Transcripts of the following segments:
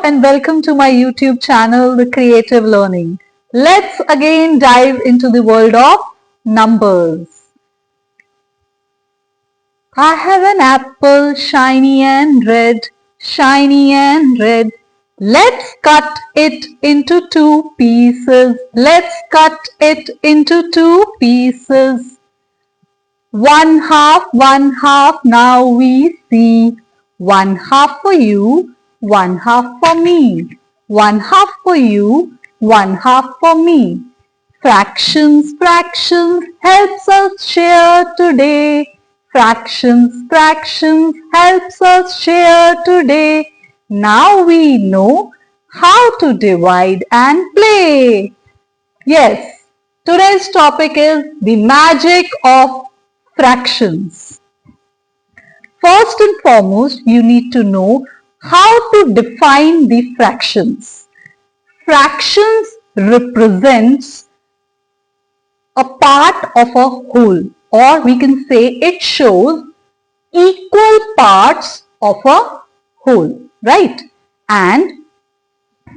and welcome to my YouTube channel, The Creative Learning. Let's again dive into the world of numbers. I have an apple, shiny and red, shiny and red. Let's cut it into two pieces. Let's cut it into two pieces. One half, now we see. One half for you, one half for me. One half for you, one half for me. Fractions, fractions helps us share today. Fractions, fractions helps us share today. Now we know how to divide and play. Yes, today's topic is the magic of fractions. First and foremost, you need to know how to define the fractions. Fractions represents a part of a whole, or we can say it shows equal parts of a whole, right? And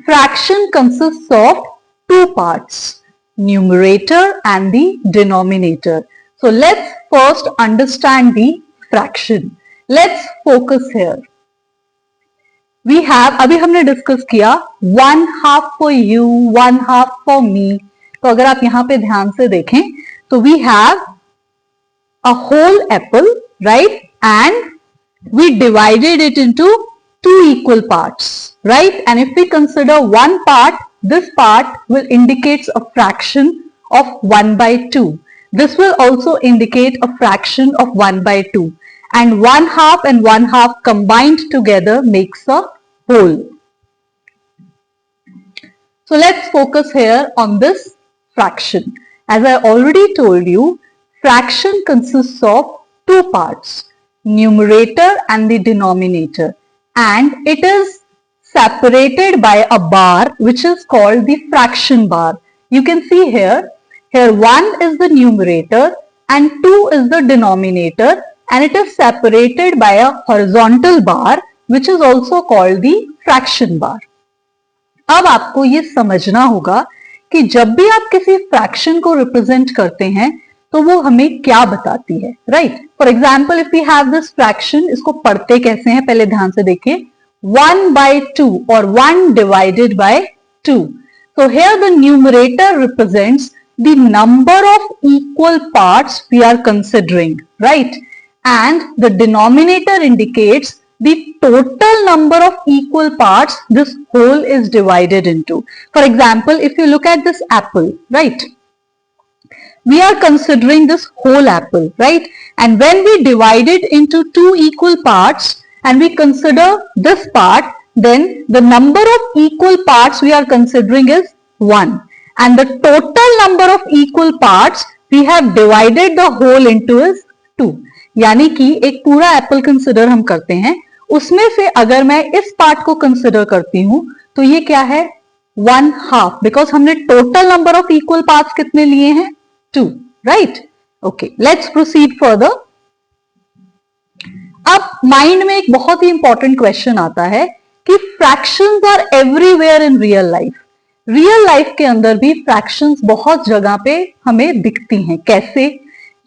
fraction consists of two parts, numerator and the denominator. So let's first understand the fraction. Let's focus here. We have, अभी हमने discuss किया 1/2 for you, 1/2 for me. तो अगर आप यहाँ पे ध्यान से देखें तो we have a whole apple, right? And we divided it into two equal parts, right? And if we consider one part, this part will indicate a fraction of 1/2. This will also indicate a fraction of 1/2. And 1/2 and 1/2 combined together makes a whole. So let's focus here on this fraction. As I already told you, fraction consists of two parts, numerator and the denominator. And it is separated by a bar which is called the fraction bar. You can see here 1 is the numerator and 2 is the denominator. And it is separated by a horizontal bar which is also called the fraction bar. अब आपको ये समझना होगा कि जब भी आप किसी फ्रैक्शन को रिप्रेजेंट करते हैं तो वो हमें क्या बताती है, right? For example if we have this fraction, इसको पढ़ते कैसे हैं पहले ध्यान से देखिए. 1/2 और 1 divided by 2. So here the numerator represents the number of equal parts we are considering, right? And the denominator indicates the total number of equal parts this whole is divided into. For example, if you look at this apple, right? We are considering this whole apple, right? And when we divide it into two equal parts and we consider this part, then the number of equal parts we are considering is 1. And the total number of equal parts we have divided the whole into is 2. यानी कि एक पूरा Apple consider हम करते हैं, उसमें से अगर मैं इस पार्ट को कंसिडर करती हूं तो ये क्या है 1/2, बिकॉज हमने total number of equal parts कितने लिए हैं 2, right? Okay, let's proceed further. अब माइंड में एक बहुत ही इंपॉर्टेंट क्वेश्चन आता है कि fractions are everywhere in real life. Real life के अंदर भी फ्रैक्शंस बहुत जगह पे हमें दिखती हैं. कैसे?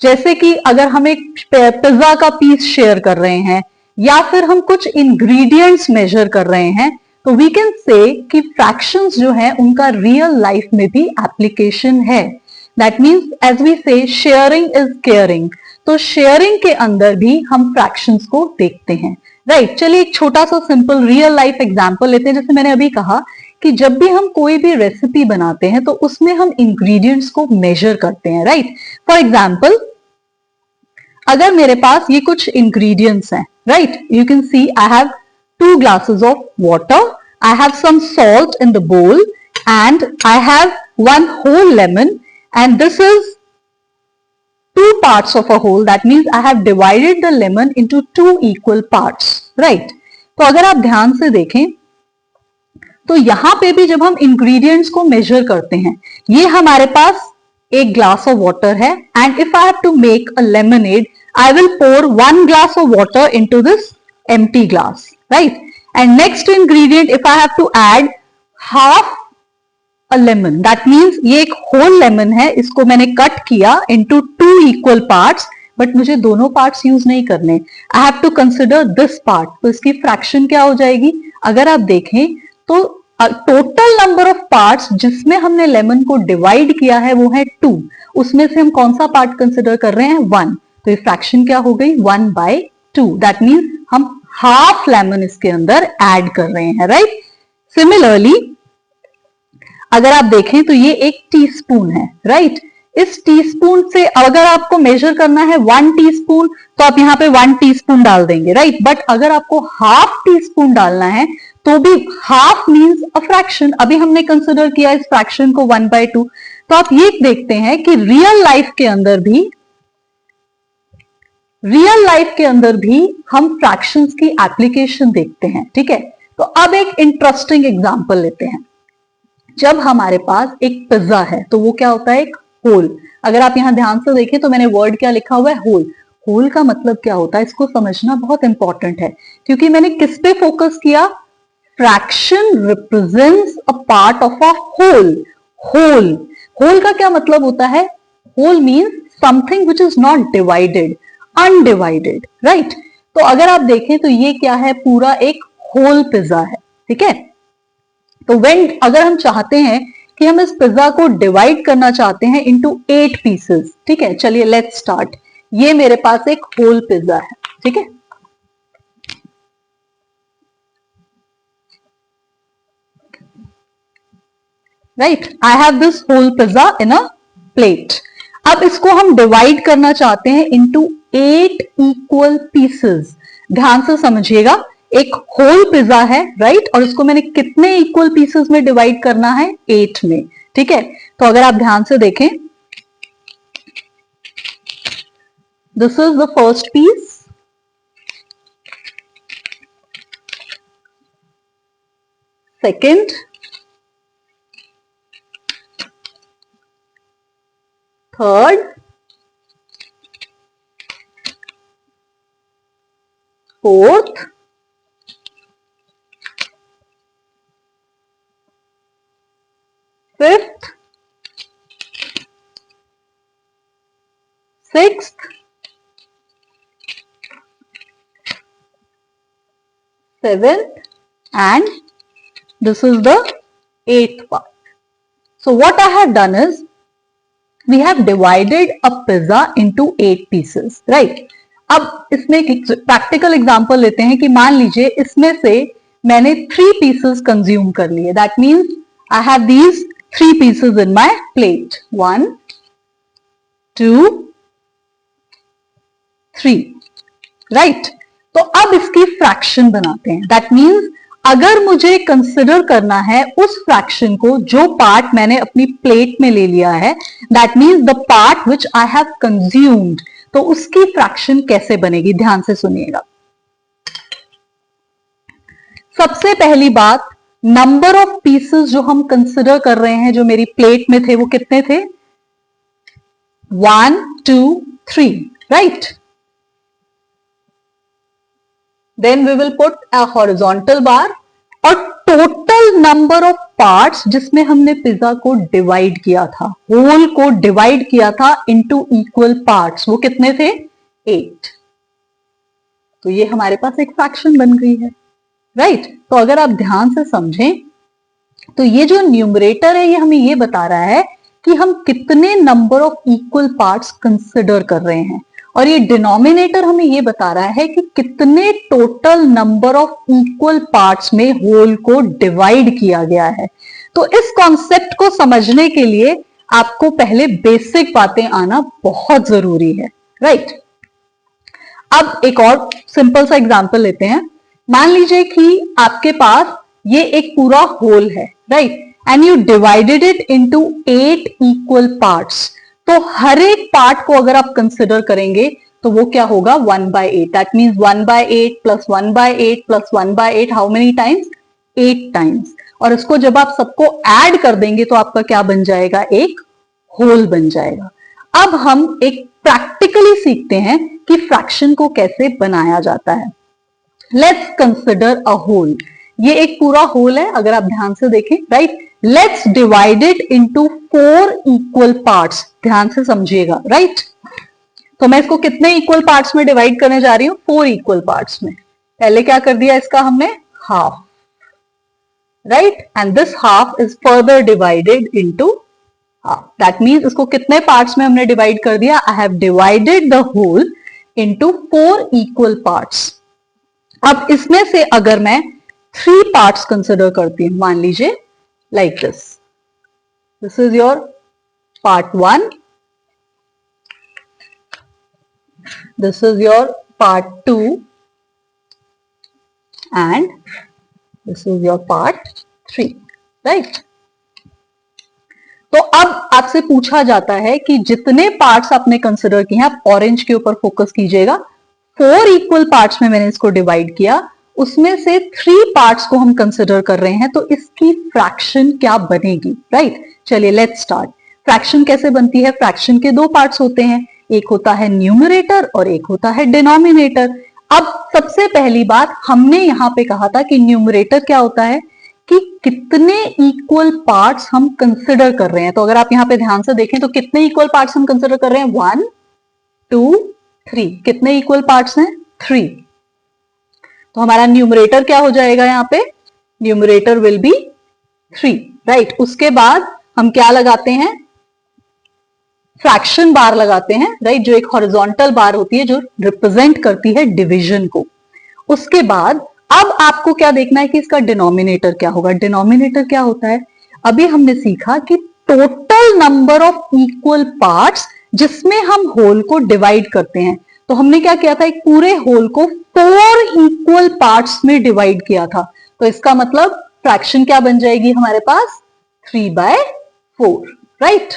जैसे कि अगर हम एक पिज्जा का पीस शेयर कर रहे हैं या फिर हम कुछ इंग्रेडिएंट्स मेजर कर रहे हैं, तो वी कैन से कि फ्रैक्शंस जो है उनका रियल लाइफ में भी एप्लीकेशन है. दैट मीन्स एज वी से शेयरिंग इज केयरिंग. तो शेयरिंग के अंदर भी हम फ्रैक्शंस को देखते हैं, राइट? चलिए एक छोटा सा सिंपल रियल लाइफ एग्जांपल लेते हैं. जैसे मैंने अभी कहा कि जब भी हम कोई भी रेसिपी बनाते हैं तो उसमें हम इंग्रेडिएंट्स को मेजर करते हैं, राइट? फॉर एग्जाम्पल अगर मेरे पास ये कुछ इंग्रेडिएंट्स हैं, right? You can see I have 2 glasses of water, I have some salt in the bowl, and I have 1 whole lemon, and this is 2 parts of a whole. That means I have divided the lemon into 2 equal parts, right? तो अगर आप ध्यान से देखें तो यहां पे भी जब हम इंग्रेडिएंट्स को मेजर करते हैं, ये हमारे पास एक ग्लास ऑफ वाटर है, and if I have to make a lemonade, I will pour 1 glass of water into this empty glass, right? And next ingredient, if I have to add half a lemon, that means ये एक whole lemon है, इसको मैंने cut किया into 2 equal parts, but मुझे दोनों parts use नहीं करने. I have to consider this part. तो इसकी फ्रैक्शन क्या हो जाएगी? अगर आप देखें तो टोटल नंबर ऑफ पार्ट्स जिसमें हमने लेमन को डिवाइड किया है वो है 2. उसमें से हम कौन सा पार्ट कंसिडर कर रहे हैं? 1. तो ये फ्रैक्शन क्या हो गई? 1/2. दैट मीन्स हम हाफ लेमन इसके अंदर ऐड कर रहे हैं, राइट? सिमिलरली अगर आप देखें तो ये एक टीस्पून है, राइट? इस टीस्पून से अगर आपको मेजर करना है 1 टीस्पून तो आप यहाँ पे 1 टीस्पून डाल देंगे, राइट? बट अगर आपको हाफ टीस्पून डालना है तो भी हाफ मींस अ फ्रैक्शन. अभी हमने कंसिडर किया इस फ्रैक्शन को 1/2. तो आप ये देखते हैं कि रियल लाइफ के अंदर भी हम फ्रैक्शंस की एप्लीकेशन देखते हैं, ठीक है? तो अब एक इंटरेस्टिंग एग्जांपल लेते हैं. जब हमारे पास एक पिज्जा है तो वो क्या होता है? एक होल. अगर आप यहां ध्यान से देखें तो मैंने वर्ड क्या लिखा हुआ है? होल. होल का मतलब क्या होता है? इसको समझना बहुत इंपॉर्टेंट है, क्योंकि मैंने किस पे फोकस किया? Fraction represents a part of a whole. Whole. Whole का क्या मतलब होता है? Whole means something which is not divided, undivided, right? तो अगर आप देखें तो ये क्या है? पूरा एक होल पिज्जा है, ठीक है? तो अगर हम चाहते हैं कि हम इस पिज्जा को डिवाइड करना चाहते हैं इनटू 8 पीसेस, ठीक है? चलिए लेट्स स्टार्ट. ये मेरे पास एक होल पिज्जा है, ठीक है? Right, I have this whole pizza in a plate. अब इसको हम डिवाइड करना चाहते हैं इनटू 8 इक्वल पीसेस. ध्यान से समझिएगा, एक होल पिज्जा है, राइट? और इसको मैंने कितने इक्वल पीसेस में डिवाइड करना है? 8 में, ठीक है? तो अगर आप ध्यान से देखें, this is the first piece, second, third, fourth, fifth, sixth, seventh, and this is the 8th part. So what I have done is we have divided a pizza into 8 pieces, right? अब इसमें एक practical example लेते हैं कि मान लीजिए इसमें से मैंने 3 पीसेस कंज्यूम कर लिए. That means I have these 3 pieces in my plate. 1, 2, 3. Right? तो अब इसकी फ्रैक्शन बनाते हैं. That means अगर मुझे कंसिडर करना है उस फ्रैक्शन को जो पार्ट मैंने अपनी प्लेट में ले लिया है, that means the part which I have consumed, तो उसकी फ्रैक्शन कैसे बनेगी? ध्यान से सुनिएगा. सबसे पहली बात, नंबर ऑफ पीसेस जो हम कंसिडर कर रहे हैं जो मेरी प्लेट में थे वो कितने थे? 1, 2, 3, right? Then we will put a horizontal bar और टोटल नंबर ऑफ पार्ट्स जिसमें हमने पिज्जा को डिवाइड किया था, होल को डिवाइड किया था इनटू इक्वल पार्ट्स, वो कितने थे? 8. तो ये हमारे पास एक फ्रैक्शन बन गई है, राइट? तो अगर आप ध्यान से समझें तो ये जो न्यूमरेटर है ये हमें ये बता रहा है कि हम कितने number of equal parts consider कर रहे हैं, और ये डिनोमिनेटर हमें ये बता रहा है कि कितने total number of equal parts में होल को डिवाइड किया गया है. तो इस कॉन्सेप्ट को समझने के लिए आपको पहले बेसिक बातें आना बहुत जरूरी है, राइट? अब एक और सिंपल सा एग्जांपल लेते हैं. मान लीजिए कि आपके पास ये एक पूरा होल है, right? And you divided it into 8 equal parts. तो हर एक पार्ट को अगर आप कंसिडर करेंगे तो वो क्या होगा? 1/8. That means 1/8 plus 1/8 plus 1/8, how many times? 8 times. और इसको जब आप सबको ऐड कर देंगे तो आपका क्या बन जाएगा? एक होल बन जाएगा. अब हम एक प्रैक्टिकली सीखते हैं कि फ्रैक्शन को कैसे बनाया जाता है. Let's consider a whole. ये एक पूरा होल है, अगर आप ध्यान से देखें, right. Let's divide it into 4 equal parts, ध्यान से समझिएगा, राइट। तो मैं इसको कितने इक्वल पार्ट्स में डिवाइड करने जा रही हूं? 4 इक्वल पार्ट्स में। पहले क्या कर दिया इसका हमने? Half, right, and this half is further divided into half. That means इसको कितने पार्ट्स में हमने डिवाइड कर दिया? I have divided the whole into 4 equal parts. अब इसमें से अगर मैं 3 पार्ट्स कंसिडर करती हूं, मान लीजिए like this is your part 1, this is your part 2 and this is your part 3, right? तो अब आपसे पूछा जाता है कि जितने पार्ट्स आपने कंसिडर किए हैं, आप ऑरेंज के ऊपर फोकस कीजिएगा। 4 इक्वल पार्ट्स में मैंने इसको डिवाइड किया, उसमें से 3 पार्ट्स को हम कंसिडर कर रहे हैं, तो इसकी फ्रैक्शन क्या बनेगी, राइट? चलिए लेट्स स्टार्ट। फ्रैक्शन कैसे बनती है? फ्रैक्शन के 2 पार्ट्स होते हैं, एक होता है न्यूमरेटर और एक होता है डिनोमिनेटर। अब सबसे पहली बात, हमने यहां पे कहा था कि न्यूमरेटर क्या होता है कि कितने इक्वल पार्ट्स हम कंसिडर कर रहे हैं। तो अगर आप यहां पे ध्यान से देखें तो कितने इक्वल पार्ट्स हम कंसिडर कर रहे हैं? 1 2 3। कितने इक्वल पार्ट्स हैं? 3। तो हमारा न्यूमरेटर क्या हो जाएगा यहां पे? Numerator will be 3, right. उसके बाद हम क्या लगाते हैं? फ्रैक्शन बार लगाते हैं, राइट, जो एक हॉरिजॉन्टल बार होती है जो रिप्रेजेंट करती है डिवीजन को। उसके बाद अब आपको क्या देखना है कि इसका डिनोमिनेटर क्या होगा। डिनोमिनेटर क्या होता है? अभी हमने सीखा कि total number of equal parts जिसमें हम होल को डिवाइड करते हैं। तो हमने क्या किया था? एक पूरे होल को 4 इक्वल पार्ट्स में डिवाइड किया था। तो इसका मतलब फ्रैक्शन क्या बन जाएगी हमारे पास? 3/4, राइट।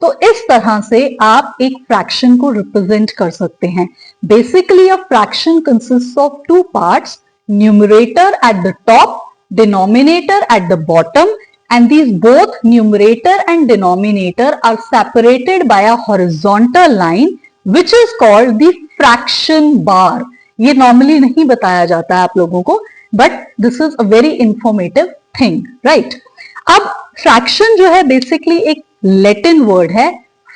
तो इस तरह से आप एक फ्रैक्शन को रिप्रेजेंट कर सकते हैं। Basically a fraction consists of 2 parts, numerator at the top, denominator at the bottom, and these both numerator and denominator are separated by a horizontal line which is called the fraction bar. ये normally नहीं बताया जाता है आप लोगों को, but this is a very informative thing, right? अब fraction जो है basically एक लैटिन वर्ड है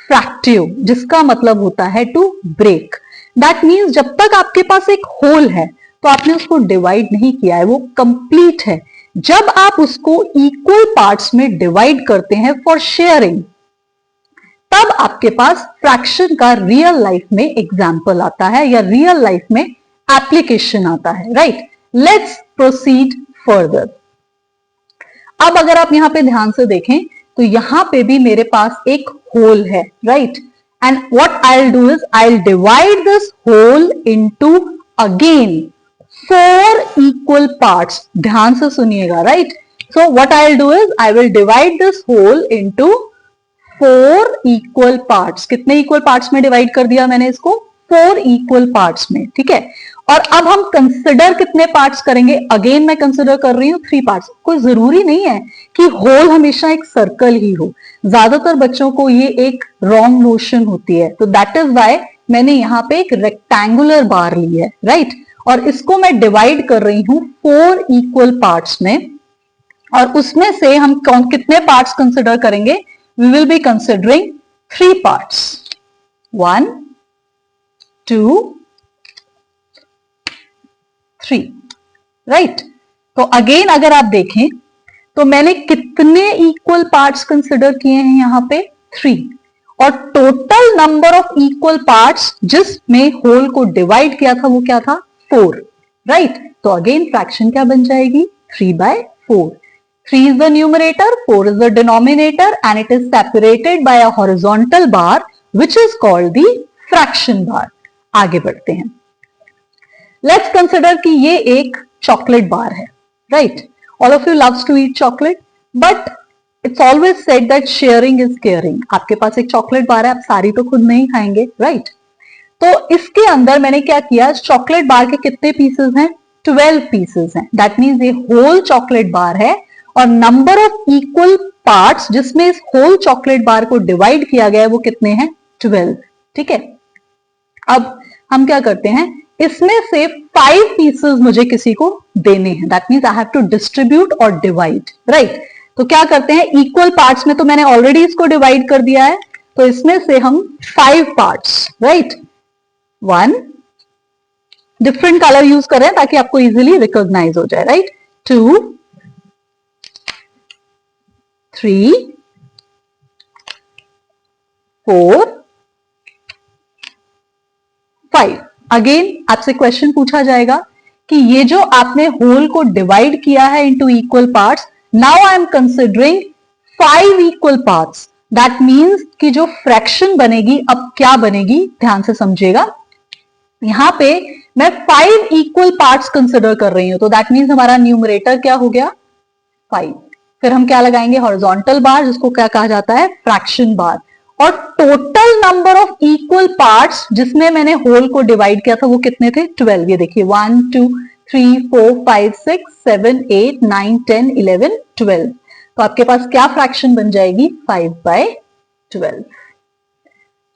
फ्रैक्टिव, जिसका मतलब होता है टू ब्रेक। दैट मीन्स जब तक आपके पास एक होल है तो आपने उसको डिवाइड नहीं किया है, वो कंप्लीट है। जब आप उसको इक्वल पार्ट्स में डिवाइड करते हैं फॉर शेयरिंग, तब आपके पास फ्रैक्शन का रियल लाइफ में एग्जाम्पल आता है या रियल लाइफ में एप्लीकेशन आता है, राइट। Let's proceed further. अब अगर आप यहां पे ध्यान से देखें तो यहां पे भी मेरे पास एक होल है, right, and what I will do is I will divide this hole into again 4 equal parts. ध्यान से सुनिएगा, right. So what I will do is I will divide this hole into 4 equal parts. कितने equal parts में divide कर दिया मैंने इसको? 4 equal parts में, ठीक है। और अब हम कंसिडर कितने पार्ट्स करेंगे? अगेन मैं कंसिडर कर रही हूं 3 पार्ट्स। कोई जरूरी नहीं है कि होल हमेशा एक सर्कल ही हो, ज्यादातर बच्चों को ये एक रॉन्ग नोशन होती है। तो दैट इज वाई मैंने यहाँ पे एक रेक्टेंगुलर बार ली है, राइट, और इसको मैं डिवाइड कर रही हूं 4 इक्वल पार्ट्स में। और उसमें से हम कितने पार्ट्स कंसिडर करेंगे? We will be considering 3 parts, 1 2 3, right. तो अगेन अगर आप देखें तो मैंने कितने इक्वल पार्ट्स कंसिडर किए हैं यहां पे? 3। और total number of equal parts जिसमें होल को डिवाइड किया था वो क्या था? 4, राइट। तो अगेन फ्रैक्शन क्या बन जाएगी? 3/4। 3 is the numerator, 4 is the denominator, and it is separated by a horizontal bar which is called the fraction bar. आगे बढ़ते हैं। Let's consider कि ये एक चॉकलेट बार है, right? All of you loves to eat chocolate, but it's always said that sharing is caring. आपके पास एक chocolate bar है, आप सारी तो खुद नहीं खाएंगे, right? तो इसके अंदर मैंने क्या किया? चॉकलेट बार के कितने पीसेस हैं? 12 पीसेस हैं। दैट मीन्स ये होल चॉकलेट बार है और नंबर ऑफ इक्वल पार्ट्स जिसमें इस होल चॉकलेट बार को डिवाइड किया गया है वो कितने हैं? 12, ठीक है। अब हम क्या करते हैं? इसमें से 5 पीसेस मुझे किसी को देने हैं, that means I have to distribute और डिवाइड, राइट। तो क्या करते हैं, इक्वल पार्ट्स में तो मैंने ऑलरेडी इसको डिवाइड कर दिया है, तो इसमें से हम 5 parts, right, 1, different colour use कर रहे हैं ताकि आपको इजीली रिकॉग्नाइज हो जाए, राइट, 2, 3, 4, 5। अगेन आपसे क्वेश्चन पूछा जाएगा कि ये जो आपने होल को डिवाइड किया है into equal parts, now I am considering 5 equal parts, that means कि जो फ्रैक्शन बनेगी अब क्या बनेगी, ध्यान से समझिएगा। यहां पे मैं 5 इक्वल पार्ट्स कंसिडर कर रही हूं, तो दैट मींस हमारा न्यूमरेटर क्या हो गया, 5। फिर हम क्या लगाएंगे, हॉरिजॉन्टल बार, जिसको क्या कहा जाता है, फ्रैक्शन बार। और total number of equal parts जिसमें मैंने होल को डिवाइड किया था वो कितने थे, 12। ये देखिए 1 2 3 4 5 6 7 8 9 10 11 12। तो आपके पास क्या फ्रैक्शन बन जाएगी, 5/12,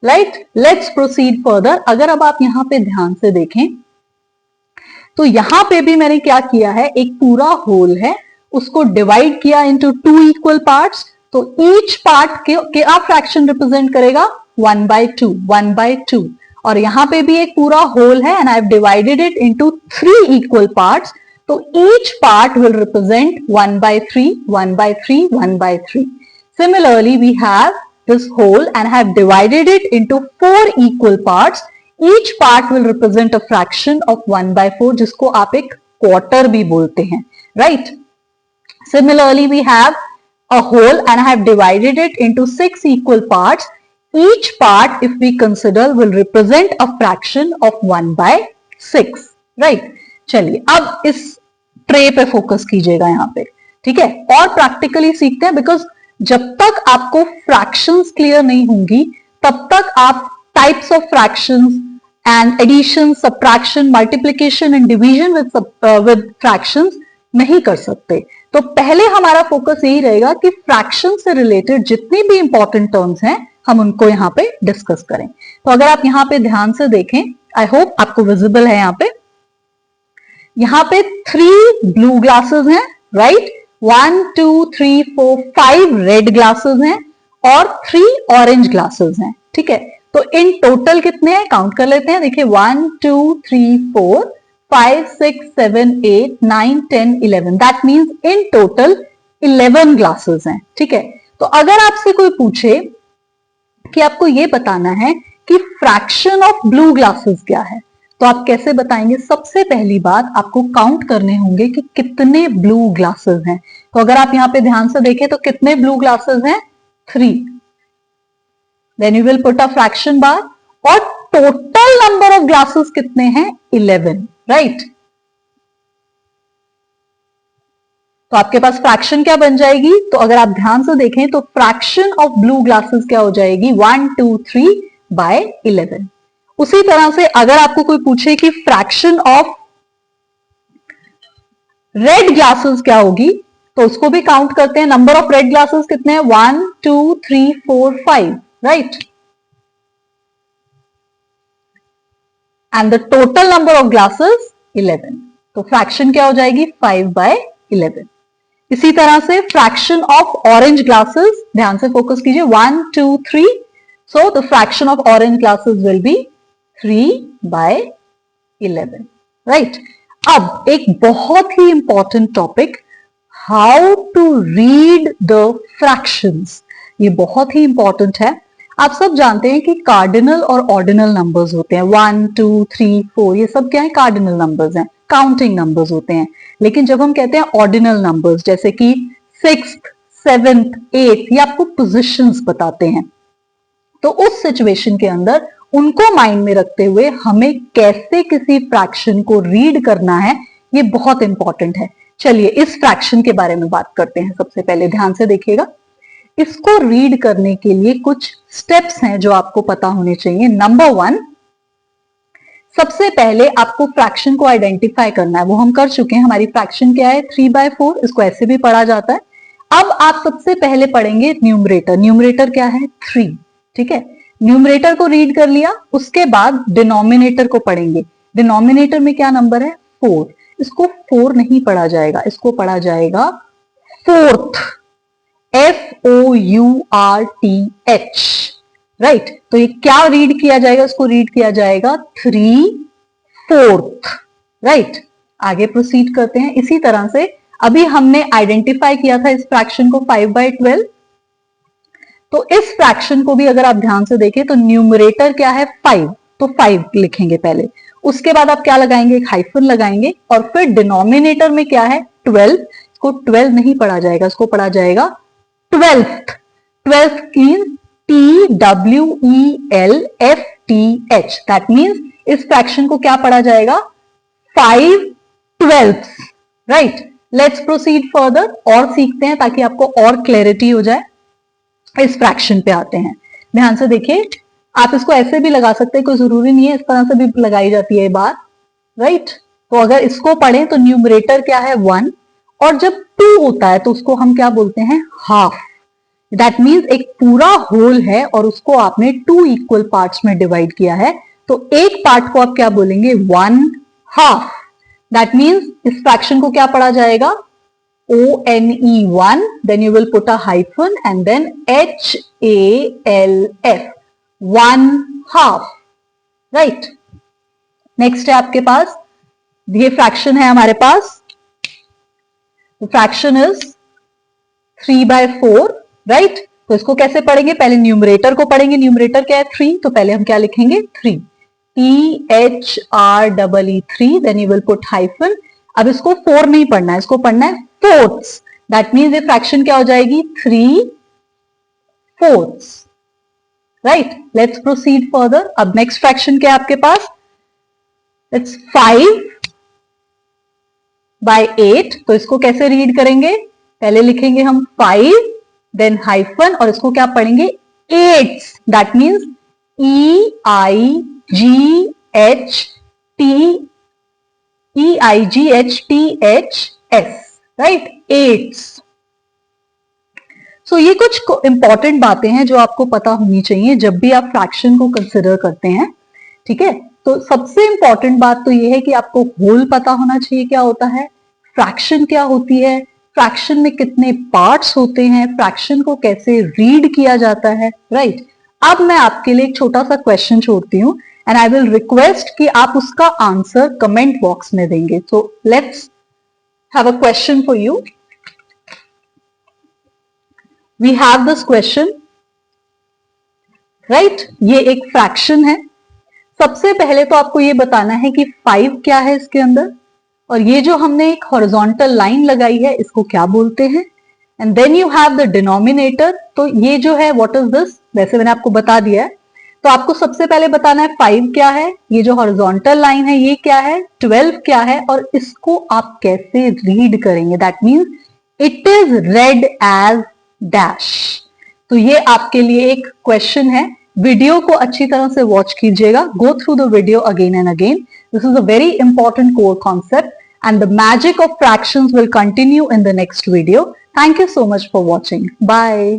राइट। Let's proceed further. अगर अब आप यहां पे ध्यान से देखें तो यहां पे भी मैंने क्या किया है, एक पूरा होल है, उसको डिवाइड किया इनटू 2 इक्वल पार्ट्स। तो ईच पार्ट के आप फ्रैक्शन रिप्रेजेंट करेगा 1/2, 1/2। और यहां पे भी एक पूरा होल है and I have divided it into 3 equal parts. तो each part will represent 1/3, 1/3, 1/3। Similarly, we have this whole and have divided it into 4 equal parts. Each part will represent a fraction of 1/4, जिसको आप एक quarter भी बोलते हैं, right? Similarly, we have a whole and I have divided it into 6 equal parts. Each part, if we consider, will represent a fraction of 1/6, right? चलिए अब इस tray पे फोकस कीजिएगा यहाँ पे, ठीक है। और प्रैक्टिकली सीखते हैं, बिकॉज जब तक आपको फ्रैक्शंस क्लियर नहीं होंगी तब तक आप types of fractions and addition, subtraction, multiplication and division with fractions नहीं कर सकते। तो पहले हमारा फोकस यही रहेगा कि फ्रैक्शन से रिलेटेड जितनी भी इंपॉर्टेंट टर्म्स हैं हम उनको यहाँ पे डिस्कस करें। तो अगर आप यहाँ पे ध्यान से देखें, आई होप आपको विजिबल है यहाँ पे 3 ब्लू ग्लासेस हैं, राइट, 1 2 3 4 5 रेड ग्लासेस हैं और 3 ऑरेंज ग्लासेस हैं, ठीक है। तो इन टोटल कितने हैं, काउंट कर लेते हैं। देखिए 1 2 3 4 5 6 7 8 9 10 11, that means in total 11 glasses हैं, ठीक है। तो अगर आपसे कोई पूछे कि आपको ये बताना है कि फ्रैक्शन ऑफ ब्लू ग्लासेस क्या है, तो आप कैसे बताएंगे। सबसे पहली बात आपको काउंट करने होंगे कि कितने ब्लू ग्लासेस हैं। तो अगर आप यहाँ पे ध्यान से देखें तो कितने ब्लू ग्लासेस हैं, 3। Then you will put a fraction bar और टोटल नंबर ऑफ ग्लासेस कितने हैं, 11, राइट। तो आपके पास फ्रैक्शन क्या बन जाएगी, तो अगर आप ध्यान से देखें तो फ्रैक्शन ऑफ ब्लू ग्लासेस क्या हो जाएगी, 1 2 3/11। उसी तरह से अगर आपको कोई पूछे कि फ्रैक्शन ऑफ रेड ग्लासेस क्या होगी, तो उसको भी काउंट करते हैं। नंबर ऑफ रेड ग्लासेस कितने हैं, 1 2 3 4 5, right. And the total number of glasses 11। तो फ्रैक्शन क्या हो जाएगी, 5/11। इसी तरह से फ्रैक्शन ऑफ ऑरेंज ग्लासेस, ध्यान से फोकस कीजिए, 1 2 3। So the fraction of orange glasses will be 3/11, right. अब एक बहुत ही important topic, how to read the fractions. ये बहुत ही इंपॉर्टेंट है। आप सब जानते हैं कि कार्डिनल और ऑर्डिनल नंबर्स होते हैं, 1 2 3 4, ये सब क्या है, कार्डिनल नंबर्स हैं, काउंटिंग नंबर्स होते हैं। लेकिन जब हम कहते हैं ऑर्डिनल नंबर्स, जैसे कि 6th 7th 8th, ये आपको पोजिशंस बताते हैं। तो उस सिचुएशन के अंदर उनको माइंड में रखते हुए हमें कैसे किसी फ्रैक्शन को रीड करना है, ये बहुत इंपॉर्टेंट है। चलिए इस फ्रैक्शन के बारे में बात करते हैं। सबसे पहले ध्यान से देखिएगा, इसको रीड करने के लिए कुछ स्टेप्स हैं जो आपको पता होने चाहिए। नंबर 1, सबसे पहले आपको फ्रैक्शन को आइडेंटिफाई करना है, वो हम कर चुके हैं। हमारी फ्रैक्शन क्या है, 3/4, इसको ऐसे भी पढ़ा जाता है। अब आप सबसे पहले पढ़ेंगे न्यूमरेटर। न्यूमरेटर क्या है, 3, ठीक है। न्यूमरेटर को रीड कर लिया, उसके बाद डिनोमिनेटर को पढ़ेंगे। डिनोमिनेटर में क्या नंबर है 4, इसको 4 नहीं पढ़ा जाएगा, इसको पढ़ा जाएगा फोर्थ, FOURTH, राइट। तो ये क्या रीड किया जाएगा, इसको रीड किया जाएगा 3/4, राइट। आगे प्रोसीड करते हैं। इसी तरह से अभी हमने आइडेंटिफाई किया था इस फ्रैक्शन को 5/12, तो इस फ्रैक्शन को भी अगर आप ध्यान से देखें तो न्यूमरेटर क्या है 5, तो 5 लिखेंगे पहले, उसके बाद आप क्या लगाएंगे, एक हाइफन लगाएंगे, और फिर डिनोमिनेटर में क्या है 12, इसको 12 नहीं पढ़ा जाएगा, इसको पढ़ा जाएगा 12th। 12th means TWELFTH, that means इस फ्रैक्शन को क्या पढ़ा जाएगा 5/12, राइट। लेट्स प्रोसीड फर्दर, और सीखते हैं ताकि आपको और क्लैरिटी हो जाए। इस फ्रैक्शन पे आते हैं, ध्यान से देखिए, आप इसको ऐसे भी लगा सकते हैं, कोई जरूरी नहीं है, इस तरह से भी लगाई जाती है बात, राइट। तो अगर इसको पढ़ें तो न्यूमरेटर क्या है 1, और जब 2 होता है तो उसको हम क्या बोलते हैं हाफ, दैट मीन्स एक पूरा होल है और उसको आपने 2 इक्वल पार्ट्स में डिवाइड किया है, तो एक पार्ट को आप क्या बोलेंगे 1/2, दैट मीन्स इस फ्रैक्शन को क्या पढ़ा जाएगा ONE1, then you will put a hyphen and then HALF, 1/2, right. Next है आपके पास, ये फ्रैक्शन है हमारे पास, फ्रैक्शन इज 3/4, राइट। तो इसको कैसे पढ़ेंगे, पहले न्यूमरेटर को पढ़ेंगे, न्यूमरेटर क्या है 3, तो पहले हम क्या लिखेंगे 3, THREE3, then you will put hyphen। अब इसको 4 नहीं पढ़ना है, इसको पढ़ना है फोर्थ्स, दैट मीन्स ये फ्रैक्शन क्या हो जाएगी 3/4, राइट। Let's proceed further. अब नेक्स्ट फ्रैक्शन क्या है आपके पास, इट्स 5/8, तो इसको कैसे रीड करेंगे, पहले लिखेंगे हम 5 देन हाइफन, और इसको क्या पढ़ेंगे 8, दैट मीन्स EIGHTHS, राइट, 8। सो ये कुछ इंपॉर्टेंट बातें हैं जो आपको पता होनी चाहिए जब भी आप फ्रैक्शन को कंसिडर करते हैं, ठीक है। तो सबसे इंपॉर्टेंट बात तो ये है कि आपको होल पता होना चाहिए क्या होता है, फ्रैक्शन क्या होती है, फ्रैक्शन में कितने पार्ट्स होते हैं, फ्रैक्शन को कैसे रीड किया जाता है, राइट। अब मैं आपके लिए एक छोटा सा क्वेश्चन छोड़ती हूँ एंड आई विल रिक्वेस्ट कि आप उसका आंसर कमेंट बॉक्स में देंगे। So let's have a question for you. We have this question, right. ये एक फ्रैक्शन है। सबसे पहले तो आपको ये बताना है कि 5 क्या है इसके अंदर, और ये जो हमने एक हॉरिजॉन्टल लाइन लगाई है इसको क्या बोलते हैं, and then you have the denominator. तो ये जो है व्हाट इज दिस, वैसे मैंने आपको बता दिया है, तो आपको सबसे पहले बताना है 5 क्या है, ये जो हॉरिजॉन्टल लाइन है ये क्या है, 12 क्या है, और इसको आप कैसे रीड करेंगे, that means it is read as dash. तो ये आपके लिए एक क्वेश्चन है। वीडियो को अच्छी तरह से वॉच कीजिएगा, go through the video again and again. This is a very important core concept and the magic of fractions will continue in the next video. Thank you so much for watching. Bye.